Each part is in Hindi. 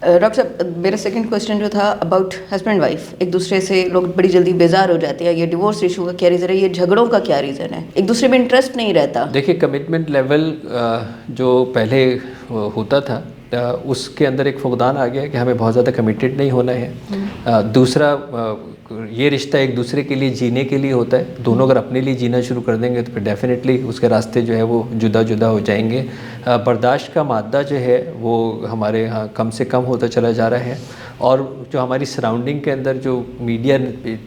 डॉक्टर साहब, मेरा सेकंड क्वेश्चन जो था अबाउट हस्बैंड वाइफ, एक दूसरे से लोग बड़ी जल्दी बेजार हो जाते हैं। ये डिवोर्स इशू का क्या रीज़न है? ये झगड़ों का क्या रीज़न है? एक दूसरे में इंटरेस्ट नहीं रहता। देखिए, कमिटमेंट लेवल जो पहले होता था उसके अंदर एक फुकदान आ गया कि हमें बहुत ज़्यादा कमिटेड नहीं होना है। दूसरा, ये रिश्ता एक दूसरे के लिए जीने के लिए होता है। दोनों अगर अपने लिए जीना शुरू कर देंगे तो फिर डेफिनेटली उसके रास्ते जो है वो जुदा जुदा हो जाएंगे। बर्दाश्त का मादा जो है वो हमारे यहाँ कम से कम होता चला जा रहा है। और जो हमारी सराउंडिंग के अंदर जो मीडिया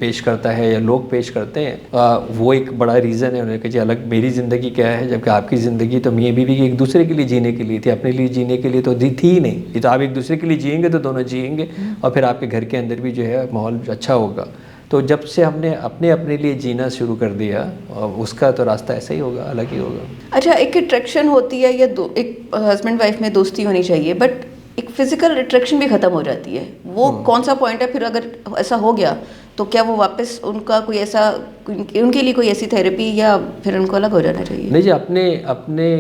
पेश करता है या लोग पेश करते हैं वो एक बड़ा रीज़न है। उन्होंने कहा जी अलग मेरी ज़िंदगी क्या है, जबकि आपकी ज़िंदगी तो मियाँ बीवी की एक दूसरे के लिए जीने के लिए थी, अपने लिए जीने के लिए तो थी ही नहीं। ये तो आप एक दूसरे के लिए जिएंगे तो दोनों जिएंगे और फिर आपके घर के अंदर भी जो है माहौल अच्छा होगा। तो जब से हमने अपने लिए जीना शुरू कर दिया उसका तो रास्ता ऐसा ही होगा, अलग ही होगा। अच्छा, एक अट्रैक्शन होती है या एक हस्बैंड वाइफ में दोस्ती होनी चाहिए, बट एक फिजिकल अट्रैक्शन भी ख़त्म हो जाती है। वो कौन सा पॉइंट है? फिर अगर ऐसा हो गया तो क्या वो वापस उनका कोई ऐसा, उनके लिए कोई ऐसी थेरेपी या फिर उनको अलग हो जाना चाहिए? नहीं जी, अपने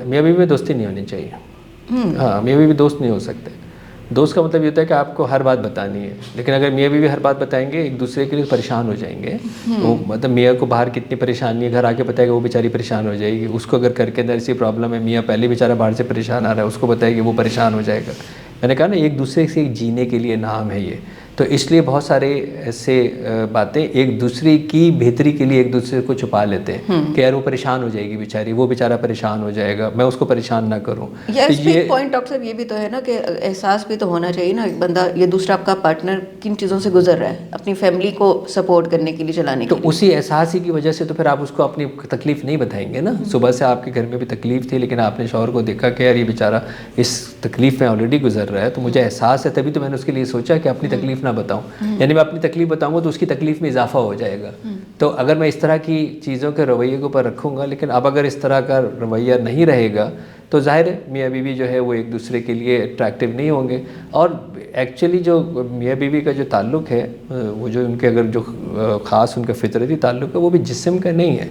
मियाँ बीवी में दोस्ती नहीं होनी चाहिए। हाँ, मियाँ बीवी दोस्त नहीं हो सकते। दोस्त का मतलब ये होता है कि आपको हर बात बतानी है, लेकिन अगर मियाँ बीवी हर बात बताएंगे एक दूसरे के लिए परेशान हो जाएंगे। वो मतलब मियाँ को बाहर कितनी परेशानी है, घर आके बताएगा वो बेचारी परेशान हो जाएगी। उसको अगर घर के अंदर ऐसी प्रॉब्लम है, मियाँ पहले बेचारा बाहर से परेशान आ रहा है, उसको बताएगी वो परेशान हो जाएगा। मैंने कहा ना, एक दूसरे से जीने के लिए नाम है ये। तो इसलिए बहुत सारे ऐसे बातें एक दूसरे की बेहतरी के लिए एक दूसरे को छुपा लेते हैं कि यार वो परेशान हो जाएगी बेचारी, वो बेचारा परेशान हो जाएगा, मैं उसको परेशान ना करूं। यार तो ये पॉइंट डॉक्टर साहब ये भी तो है ना कि एहसास भी तो होना चाहिए ना, एक बंदा, ये दूसरा आपका पार्टनर किन चीज़ों से गुजर रहा है अपनी फैमिली को सपोर्ट करने के लिए, चलाने के लिए। तो उसी एहसास ही की वजह से तो फिर आप उसको अपनी तकलीफ़ नहीं बताएंगे ना। सुबह से आपके घर में भी तकलीफ़ थी, लेकिन आपने शौहर को देखा कि यार ये बेचारा इस तकलीफ़ में ऑलरेडी गुजर रहा है, तो मुझे एहसास है, तभी तो मैंने उसके लिए सोचा कि अपनी तकलीफ़ ना बताऊँ। यानी मैं अपनी तकलीफ़ बताऊँगा तो उसकी तकलीफ़ में इजाफा हो जाएगा। तो अगर मैं इस तरह की चीज़ों के रवैये के ऊपर रखूँगा, लेकिन अब अगर इस तरह का रवैया नहीं रहेगा तो ज़ाहिर है मियाँ बीवी जो है वो एक दूसरे के लिए अट्रैक्टिव नहीं होंगे। और एक्चुअली जो मियाँ बीवी का जो ताल्लुक़ है वो जो उनके अगर जो ख़ास उनका फितरती ताल्लुक़ है वो भी जिस्म का नहीं है,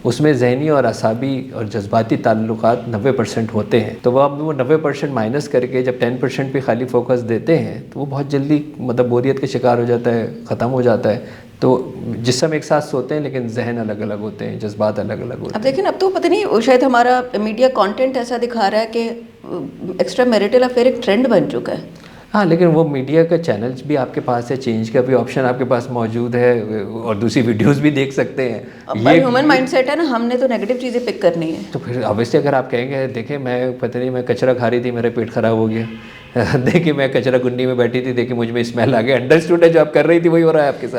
उसमें ज़हनी और असाबी और जज्बाती ताल्लुकात 90% होते हैं। तो वो 90% माइनस करके जब 10% पे खाली फोकस देते हैं तो वो बहुत जल्दी मतलब बोरियत का शिकार हो जाता है, ख़त्म हो जाता है। तो जिस्म एक साथ सोते हैं लेकिन जहन अलग अलग होते हैं, जज्बात अलग अलग होते हैं। अब देखिए ना, अब तो पता नहीं शायद हमारा मीडिया कंटेंट ऐसा दिखा रहा है कि एक्स्ट्रा मैरिटल अफेयर एक ट्रेंड बन चुका है। हाँ, लेकिन वो मीडिया का चैनल्स भी आपके पास है, चेंज का भी ऑप्शन आपके पास मौजूद है और दूसरी वीडियोस भी देख सकते हैं। ये ह्यूमन माइंडसेट है ना, हमने तो नेगेटिव चीज़ें पिक करनी है। तो फिर ऑब्वियसली अगर आप कहेंगे देखें मैं पता नहीं मैं कचरा खा रही थी, मेरा पेट ख़राब हो गया देखिए मैं कचरा कुंडी में बैठी थी, देखिए मुझ में स्मेल आ गया, अंडरस्टूड है जो आप कर रही थी वही हो रहा है आपके साथ।